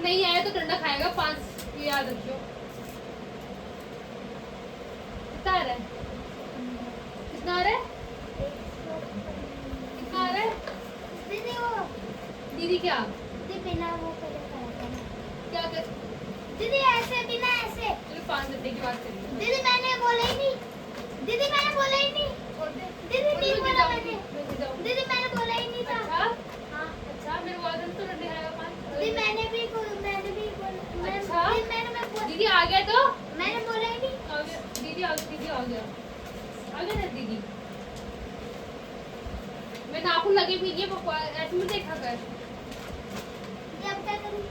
नहीं आया तो ठंडा खाएगा 5, ये याद रखियो। कितना आ रहा है? कितना आ रहा है? कितना आ रहा है? दीदी वो दीदी क्या? दीदी बिना वो करे खाएगा ना। क्या कर? दीदी ऐसे बिना ऐसे। चलो 5 घंटे की बात करेंगे। दीदी मैंने बोला ही नहीं। दीदी मैंने बोला ही नहीं। छोड़ दे। दीदी नहीं बोला मैंने। मैं जाऊँ। दीदी मैंने बोला ही नहीं था। अच्छा हाँ। अच्छा मेरे वादन तो ठंडे खाएगा 5। दीदी मैंने भी बोला। अच्छा मैंने दीदी आ गया तो मैंने बोला ही नहीं। आ गया दीदी आ गया ना दीदी। मैं नाखून लगे भी नहीं है ऐसे में देखा कर। ये अब क्या करूँ?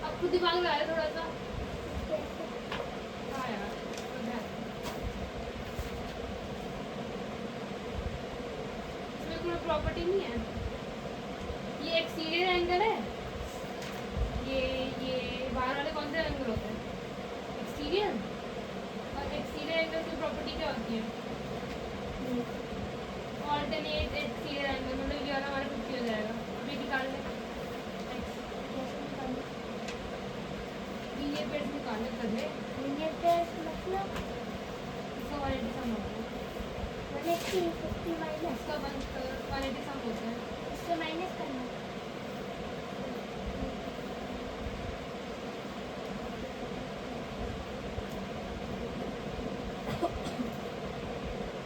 अब खुद दिमाग लगा रहा थोड़ा सा। हाँ यार इसमें कोई प्रॉपर्टी नहीं है। ये एक्सटीरियर एंगल है। ये बाहर वाले कौन से एंगल होते हैं? एक्सटीरियर। और एक्सटीरियर एंगल की प्रॉपर्टी क्या होती है? ऑल्टरनेट एक्सटीरियर एंगल, मतलब ये वाला हमारा 50 हो जाएगा। अभी निकाल ले ये पेड़ निकालने कर ले। ये टेस्ट मतलब इसका 180 सम होता है। 180 माइनस इसका 180 सम होता है। इससे माइनस करना।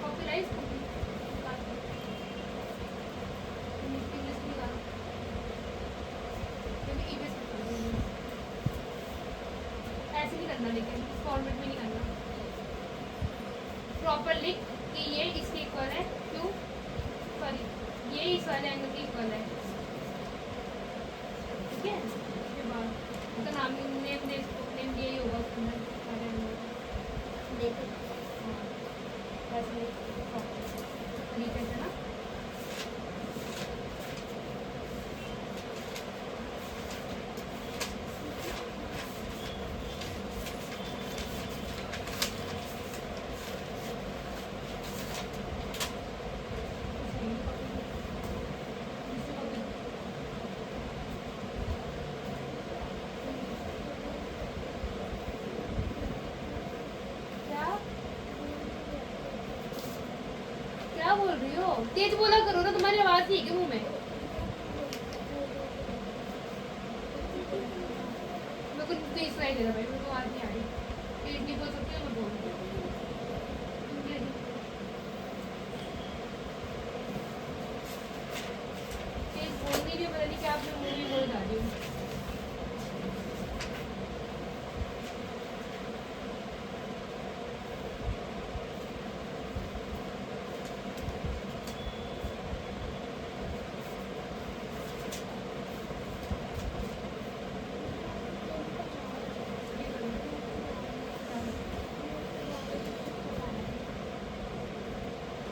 कॉपीराइट ऐसे नहीं करना, लेकिन इस फॉर्मेट में नहीं करना। प्रॉपर लिख कि ये इसके इक्वल है क्यों, सॉरी ये इस वाले एंगल के इक्वल है। ठीक है, उसके बाद उसका नाम नेम यही होगा उसके अंदर सारे एंगल। देखो हाँ ऐसे ठीक है ना। क्या बोल रही हो? तेज बोला करो ना, तुम्हारी आवाज ठीक है मुंह में। मेरे को तेज सुनाई दे रहा भाई, मेरे को आवाज नहीं आ रही। तेज नहीं बोल सकती मैं बोल रही हूँ। तेज बोल नहीं रही, पता नहीं क्या अपने मुंह में बोल जा रही हूँ।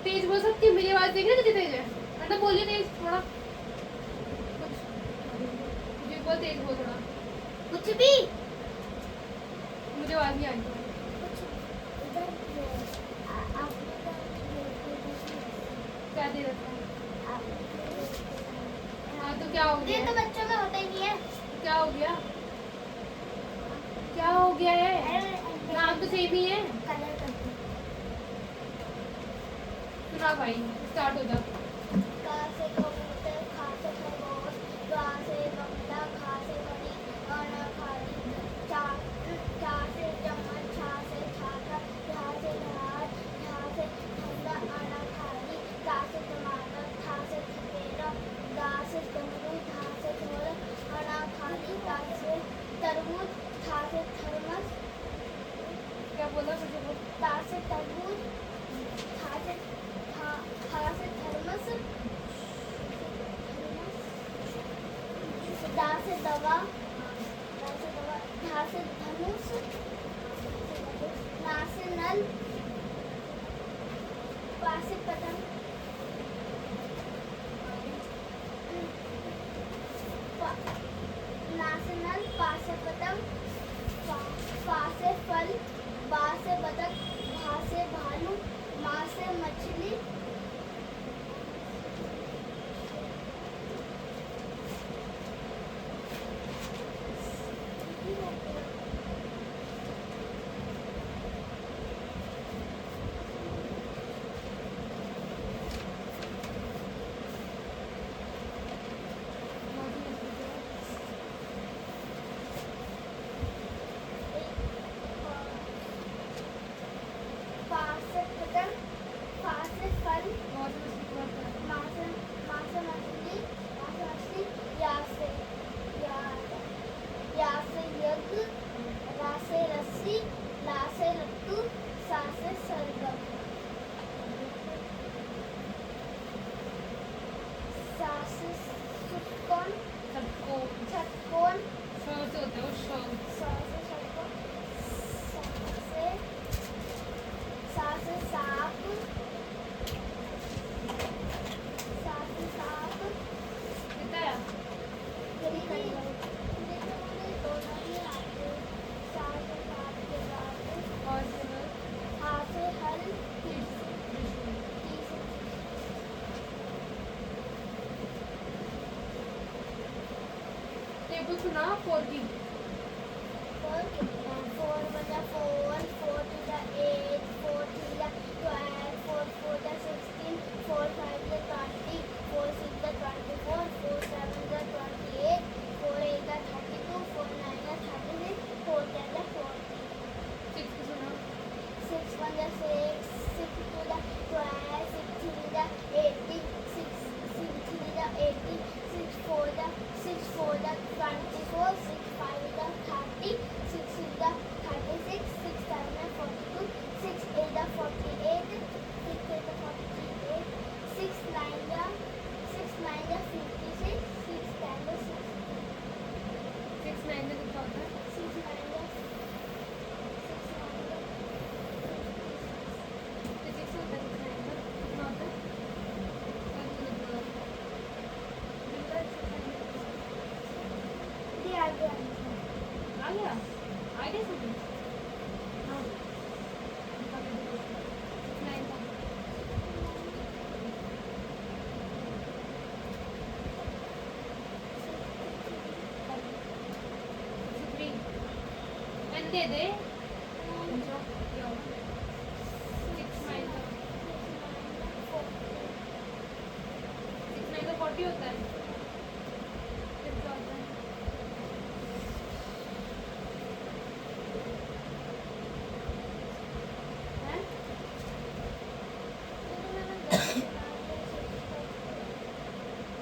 तेज बोल सकती है, मेरी आवाज देख रहे कितनी तेज है। मतलब बोलिए तेज थोड़ा, मुझे बहुत तेज बोल थोड़ा। कुछ भी मुझे आवाज नहीं आ रही। क्या दे रखा है? हाँ तो क्या हो ये गया? तो बच्चों में होता ही नहीं है। क्या हो गया? क्या हो गया है? नाम तो सेम ही है। कलर करते सुना भाई, स्टार्ट हो जा। का से कबूतर, खा से खरगोश, गा से बगला, खा से बड़ी, गाना खाली, चा से चम्मच, छा से छाता, झा से जहाज, झा से ठंडा, आना खाली, ता से टमाटर, था से थपेड़ा, दा से डमरू, था से ढोल, आना खाली, ता से तरबूज, था से थर्मस, क्या बोला मुझे बोल। ता से तरबूज, था से थर्मस, दा से दवा, धा से धनुष, ना से नल, पा से पतंग, ना से नल, पा से पतंग, फा से फल, बा से बतख, भा से भालू, मा से मछली, तो सुना 4 की 4 बजा 4 4 टू द 8 4 3 द 12 4 4 द 16 4 5 द 20 4 6 द 24 4 7 द 28 4 8 द 32 4 9 द 36 4 10 द 40 6 की सुना 6 1 द 6 6 2 द 12 6 3 द 18 6 3 द 18 6 4 द 24 6 5 द 30 6 6 द 36 6 7 the 42 6 8 the 48 6 8 the 48 6 9 the 56 6 10 the 60 6 9 में कितना होता है 6 9 द 6 होता है 6 9 में कितना होता है ये आ गया आ गया आ गया समझ हाँ 9 था 3 मैंने दे दे 6 9 का 6 9 का 40 होता है फिर क्या होता है हैं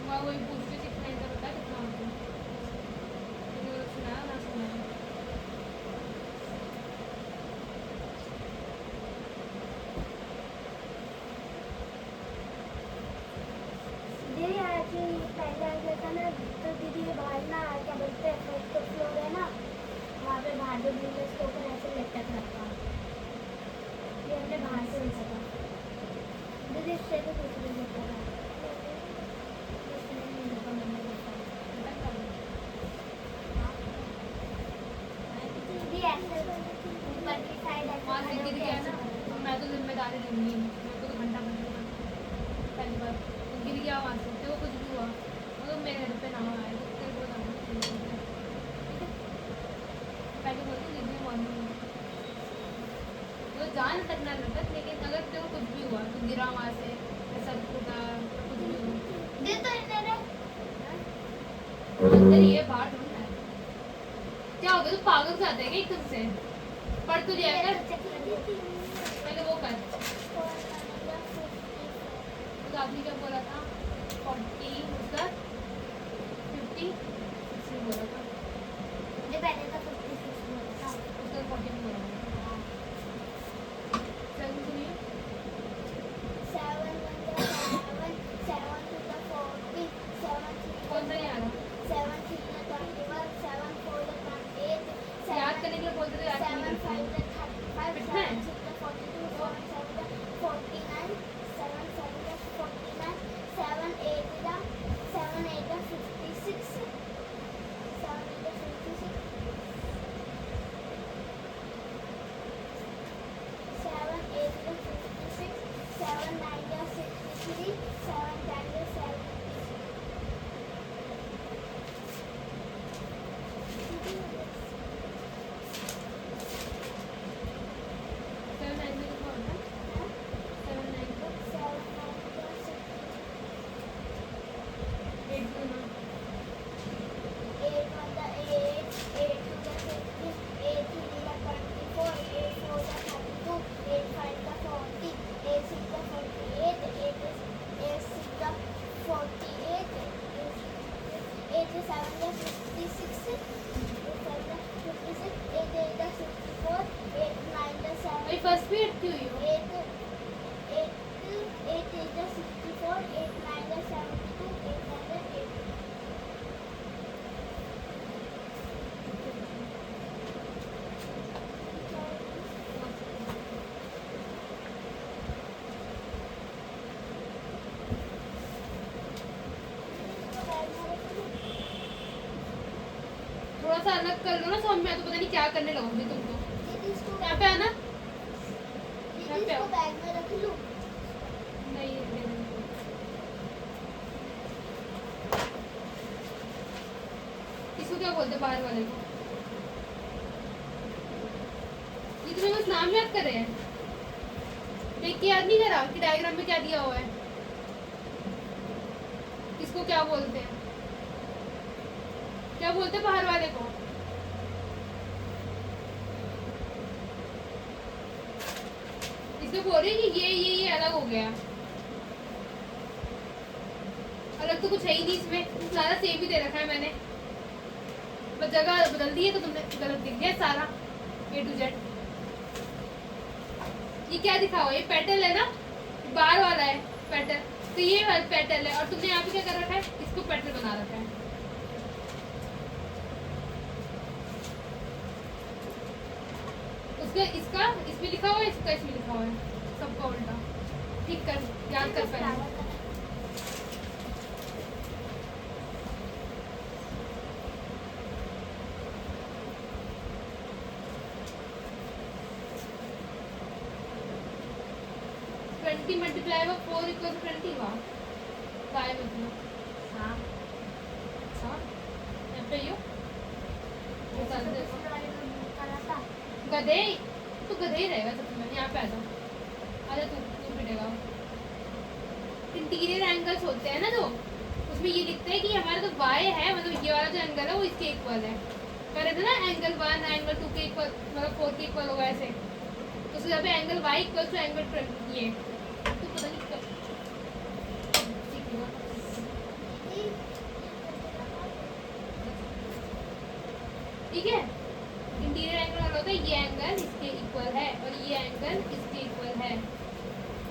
मैं वही पूछती 6 9 का पता है कितना होता है मैंने सुना ना सुना दीदी आज पहले आया था ना तो दीदी के बाहर ना क्या बोलते हैं फर्स्ट फ्लोर है ना वहाँ पे बाहर जो बिल्डिंग के ऊपर ऐसे लटक रखा ये हमने बाहर से देखा था दीदी इससे तो कुछ नहीं देखा था इसने नहीं देखा मैंने देखा दीदी ऐसे ऊपर की साइड ऐसे वहाँ से खड़े गिर होके गया ऐसे ना खड़े तो मैं तो जिम्मेदारी लूंगी मेरे को तो घंटा बदलना पहली बार तो गिर गया वहाँ से तो कुछ भी हुआ मतलब मेरे घर पे ना आए तो तेरे को जाना चाहिए ठीक है पहले बोलती दीदी मॉर्निंग तो जान अटकना लटक लेकिन अगर तेरे को कुछ भी हुआ तो गिरा वहाँ से ऐसा टूटा तो कुछ भी हुआ दे तो इधर है अंदर ही है बाहर ढूंढना है क्या हो गया तू पागल से आता है क्या एकदम से पढ़ तो लिया कर पहले वो कर तो आपने क्या बोला था 40 उसका 50 60 बोला था पहले तो 56 बोला था उसका 40 बोला था चल सुनिए 7 1 7 2 the 40 7 3 कौन सा नहीं आ रहा 7 3 the 21 7 4 the 28 याद करने के लिए बोलते थे याद 7 नहीं 5 करते the 35 कितना 7 है 6 the 42 7 7 the 49 7 7 the 49 7 8 the 7 8 the 56 7 8 the 56 7 8 the 56 7 9 the 63 7 10 the 76 7 9 में कितना होता है 7 9 को 7 9 the 8 Guna 8 1 the 8 8 2 the 16 8 3 the 24 8 4 the 32 8 5 the 40 8 6 the 48 8 6 the 48 8 7 the 56 8 7 the 56 8 8 the 64 8 9 the 7 भाई फर्स्ट पीरियड क्यों ही हो 8 8 the 64 8 9 the 72 8 9 the 8 थोड़ा सा अलग कर लो ना समझ में आया तो पता नहीं क्या करने लगोगे तुमको दीदी इसको यहाँ पे आना दीदी इसको बैग में रख लूं नहीं ये दे दो। इसको क्या बोलते हैं बाहर वाले को? ये तुम्हें बस नाम याद कर रहे हैं, देख के याद नहीं करा कि डायग्राम में क्या दिया हुआ है, किसको क्या बोलते हैं, क्या बोलते हैं बाहर वाले को? इसको बोल रही कि ये अलग हो गया, अलग तो कुछ है ही नहीं इसमें, सारा सेम ही दे रखा है मैंने, बस जगह बदल दी है तो तुमने गलत लिख दिया सारा A to Z। ये क्या दिखा हुआ है? ये पेटल है ना, बाहर वाला है पेटल, तो ये पेटल है और तुमने यहाँ पे क्या कर रखा है, इसको पेटल बना रखा है। उसका इसका इसमें लिखा हुआ है, इसका इसमें लिखा हुआ है, सबका उल्टा। ठीक कर, याद कर पहले। ट्वेंटी मल्टीप्लाई बाय 4 इक्वल 20 हुआ, बाय मतलब हाँ अच्छा यहाँ पे यो वो कर दे गधे, तू गधे ही रहेगा सब में। यहाँ पे आ जा तू पिटेगा। इंटीरियर एंगल्स होते हैं ना जो, उसमें ये लिखते हैं कि हमारा जो y है, मतलब ये वाला जो एंगल है वो इसके इक्वल है। कह रहे थे ना एंगल 1 एंगल 2 के इक्वल, मतलब 4 के इक्वल होगा ऐसे, तो उसके यहाँ पे angle y equal to angle ये, तो पता नहीं कब सीखेगा। ठीक है, इंटीरियर एंगल वाला होता है ये एंगल इसके इक्वल है और ये एंगल इसके इक्वल है,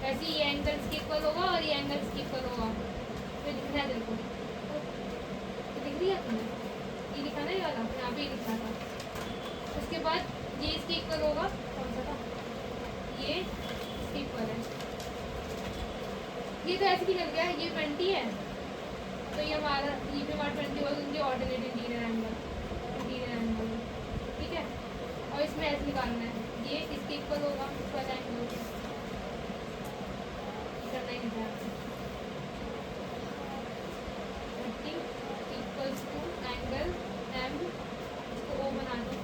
वैसे ये एंगल इसके इक्वल होगा और ये एंगल इसके इक्वल होगा। तो दिख रहा है तेरे को, तो दिख रही है तुम्हें, ये लिखा ना ये वाला, यहाँ पे लिखा था। उसके बाद ये इसके इक्वल होगा, कौन सा था, ये इसके इक्वल है। ये तो ऐसे निकल गया, ये 20 है तो ये हमारा, ये भी हमारा 20 होगा, तो ये ऑर्डिनेट इंटीरियर एंगल, ठीक है। और इसमें ऐसे निकालना है, ये इसके इक्वल होगा, इस वाला एंगल करना ही नहीं था। 30 इक्वल्स टू एंगल M, इसको O बना दो,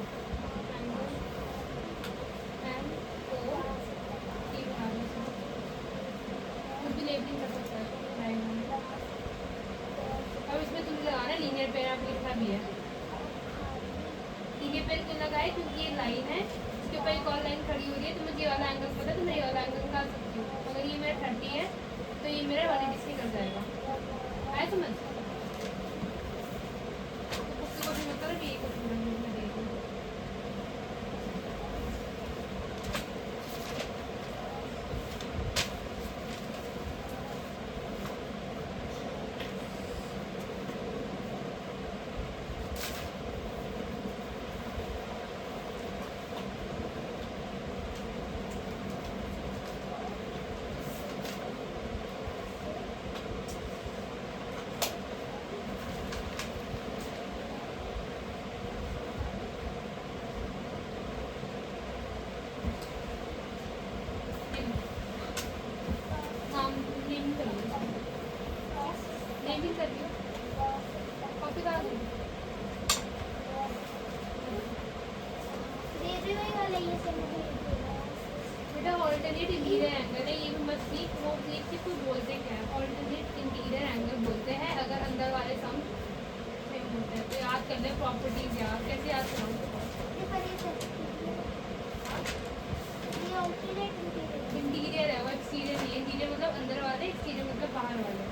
एंगल M O T बना दो, कुछ भी लेबलिंग कर सकता है। अब इसमें तुम लगाना लीनियर पेयर, आपने लिखा भी है लीनियर पेयर क्यों लगाए, क्योंकि ये लाइन है, इसके ऊपर एक और लाइन खड़ी हो रही है, तो मुझे ये वाला एंगल पता है तो मैं ये वाला एंगल निकाल सकती हूँ। अगर ये मेरा 30 है तो ये मेरा 180 कर जाएगा। आया समझ? तो उसकी कोशिश मत करो कि ये कुछ मैं देख लूँ। बेटा ऑल्टरनेट इंटीरियर एंगल है, ये भी मत सीख, वो सीख के कुछ बोलते क्या है। ऑल्टरनेट इंटीरियर एंगल बोलते हैं अगर अंदर वाले सम सेम होते हैं। तो याद कर ले प्रॉपर्टीज, याद कैसे याद कराऊँ? इंटीरियर है वो, एक्सटीरियर नहीं है। इंटीरियर मतलब अंदर वाले, एक्सटीरियर मतलब बाहर वाले।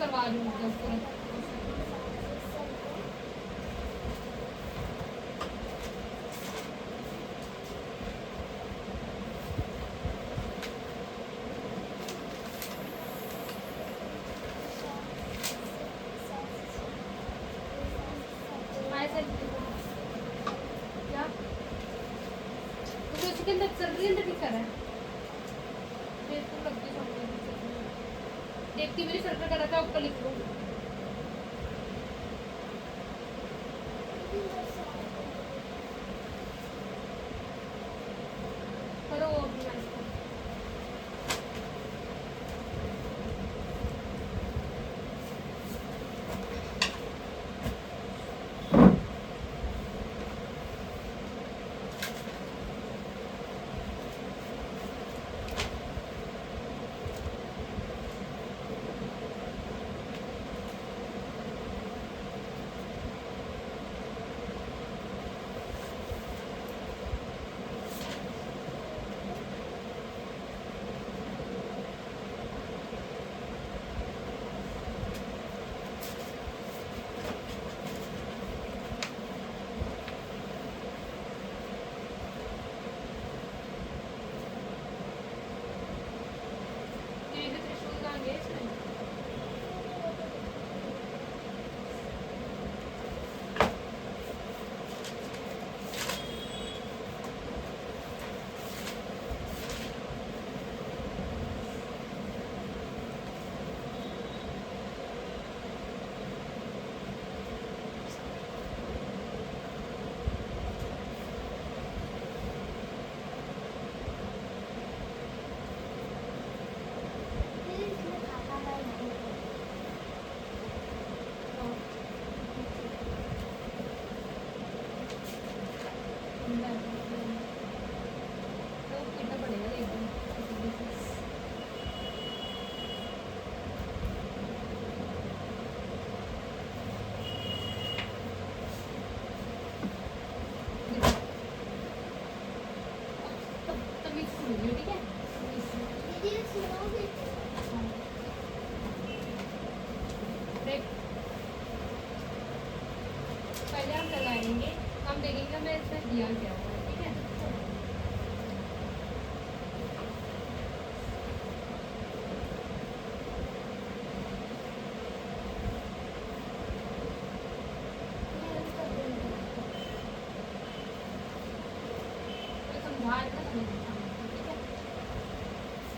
करवा दूँ पूरा। देखती मेरी सर्कल कर रखा है, ऊपर लिख लो। है इसमें। दीदी इसमें खाता है नहीं। तो कितना पड़ेगा एकदम। तमीज से समझिए, ठीक है? तमीज से। दीदी सुनोगे? देख, पहले हम लगाएंगे, हम देखेंगे मैं इसमें दिया क्या हुआ है, ठीक है? तो समझा ना समझ, ठीक है?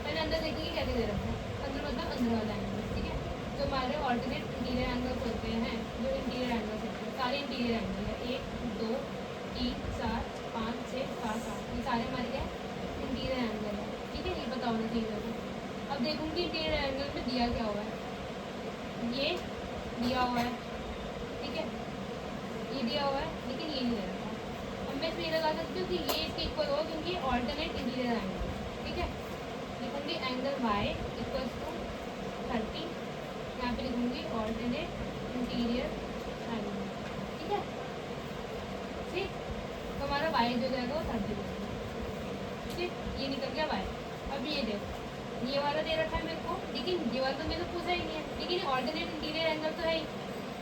पहले अंदर देखेंगे क्या दे रखा है। अंदर मतलब अंदर वाला एंगल, ठीक है? जो हमारे ऑल्टरनेट इंटीरियर एंगल्स होते हैं, जो इंटीरियर एंगल्स होते हैं, सारे इंटीरियर एंगल है। 1 2 3 4 5 6 7 8, ये सारे हमारे क्या इंटीरियर एंगल है, ठीक है? ये पता होना चाहिए मेरे को। अब देखूंगी इंटीरियर एंगल में दिया क्या हुआ है। ये दिया हुआ है, ठीक है? ये दिया हुआ है, लेकिन ये नहीं दे रखा। अब मैं इसमें ये लगा सकती हूँ कि ये इसके इक्वल होगा, क्योंकि ये ऑल्टरनेट इंटीरियर एंगल है, ठीक है? लिखूंगी एंगल y इक्वल्स टू 30, यहाँ पे लिखूंगी ऑल्टरनेट इंटीरियर एंगल, ठीक है? ठीक, तो हमारा y जो जाएगा वो 30 हो, ठीक? ये निकल गया y। अब ये देखो, ये वाला दे रखा है मेरे को, लेकिन ये वाला तो मैंने पूछा ही नहीं है, लेकिन ऑल्टरनेट इंटीरियर एंगल तो है ही।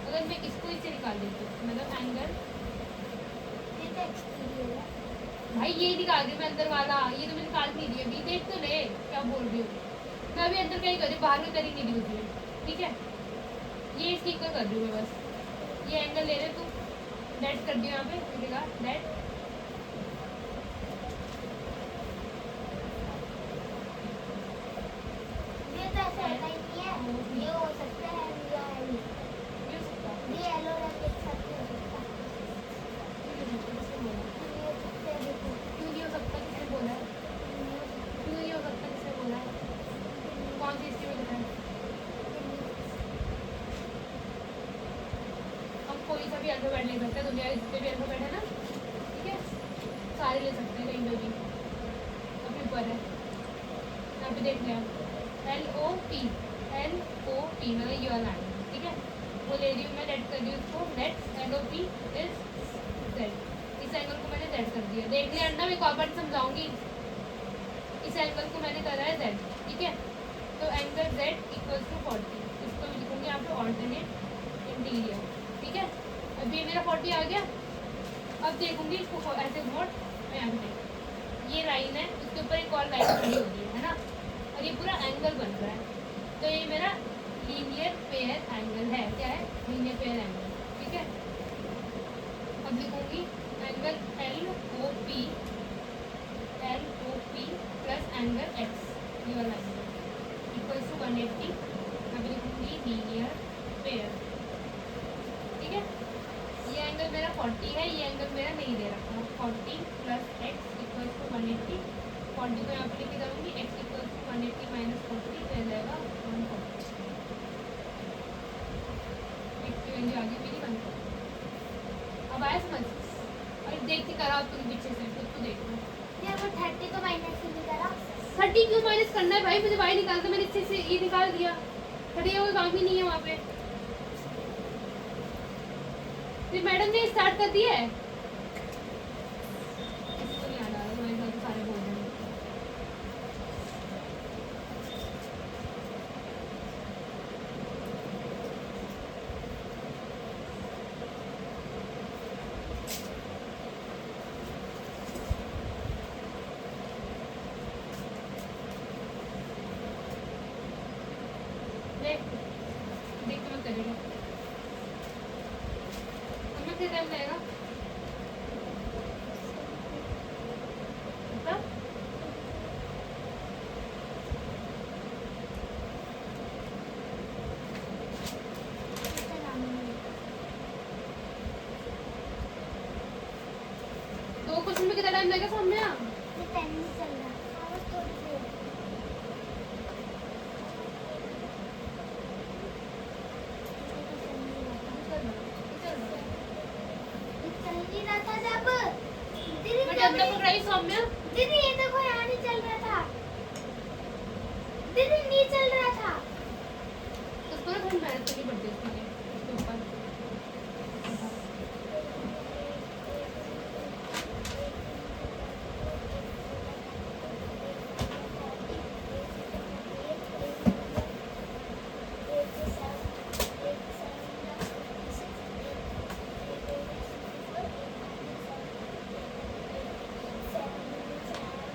अगर मैं इसको इससे निकाल देती हूँ, मतलब एंगल, ये तो एक्सटीरियर है। भाई ये निकाल रही हूँ मैं अंदर वाला, ये तो मैंने निकाल नहीं दिया अभी, देख तो ले क्या बोल रही हूँ। मैं अभी अंदर कहीं कर रही हूँ, बाहर में करी नहीं रही उसमें, ठीक है? ये इसकी इक्वल कर रही हूँ मैं बस। ये एंगल ले रहे तू, डेट कर दियो यहाँ पे, मिलेगा डेट। ये तो ऐसा होता ही नहीं है। ये हो सकता है या ये ये हो सकता है, येलो रंग के साथ हो सकता है। ये हो सकता है, किसने बोला? ये हो सकता है, देखो। क्यों नहीं हो सकता, किसने बोला है? क्यों नहीं हो सकता, किसने बोला है? कौन सी इसकी वजह है? हम कोई सा भी अल्फाबेट ले सकते हैं, दुनिया में जितने भी अल्फाबेट है ना, ठीक है? सारे ले सकते हैं कहीं पे भी। अभी ऊपर है, यहाँ पे देख लिया, LOP, LOP मतलब ये वाला एंगल, ठीक है? वो ले रही हूँ मैं, लेट कर रही हूँ उसको, लेट LOP इज Z। इस एंगल को मैंने Z कर दिया, देख लिया ना, मैं एक और बार समझाऊंगी। इस एंगल को मैंने करा है Z, ठीक है? तो एंगल Z इक्वल्स टू 40, इसको मैं लिखूंगी यहाँ पे ऑल्टरनेट इंटीरियर, ठीक है? अभी मेरा 40 आ गया। अब देखूंगी इसको ऐसे मोड, मैं यहाँ पे देख, ये लाइन है, उसके ऊपर एक और लाइन खड़ी हो रही है ना, और ये पूरा एंगल बन रहा है। तो ये मेरा लीनियर पेयर एंगल है, क्या है? लीनियर पेयर एंगल, ठीक है? अब लिखूंगी angle LOP plus angle X, ये वाला एंगल इक्वल्स टू 180। अभी लिखूंगी लीनियर पेयर, ठीक है? ये एंगल मेरा 40 है, ये एंगल मेरा नहीं दे रखा। 40 प्लस एक्स इक्वल्स टू 180, 40 को यहाँ पे लेके जाऊँगी, एक्स इक्वल्स टू 180 माइनस 40 तो आ जाएगा 140। एक्स की वैल्यू आ गई मेरी 140। अब आया समझ? और देखती करा तुम पीछे से, खुद तो देख लो। ये वो 30 को माइनस से करा। 30 क्यों माइनस करना है भाई? मुझे y निकालना, मैंने इससे से ये निकाल दिया। 30 का कोई काम ही नहीं है वहाँ पे। फिर मैडम ने स्टार्ट कर दिया है। इसको नहीं याद आ रहा, मेरे साथ तो सारे बोल रहे हैं। टाइम लगेगा? मतलब दो क्वेश्चन में कितना टाइम लगेगा सौम्या? ये पेन नहीं चल रहा और थोड़ी देर चल नहीं रहा था जब दीदी मैं जब तक पकड़ाई सौम्या दीदी ये देखो यहाँ नहीं चल रहा था दीदी नहीं चल रहा था उसको ना थोड़ी मेहनत करनी पड़ती है उसके लिए